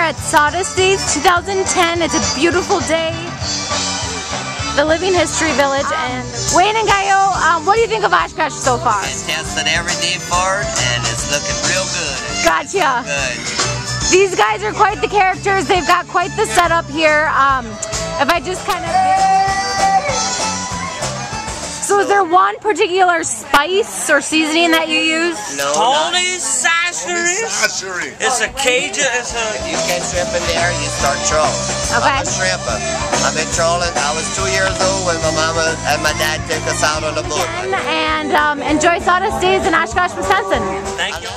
at Sawdust Days 2010. It's a beautiful day. The Living History Village. And Wayne and Gaio, what do you think of Oshkosh so far? I tested every day for it, and it's looking real good. Gotcha. Good. These guys are quite the characters. They've got quite the setup here. If I just kind of... So is there one particular spice or seasoning that you use? No, Holy Sashery. It's a Cajun. It's a. If you get shrimp in there, you start trolling. Okay. I'm a shrimper. I've been trolling. I was 2 years old when my mama and my dad took us out on the boat. And enjoy Sawdust Days in Oshkosh, Wisconsin. Thank you.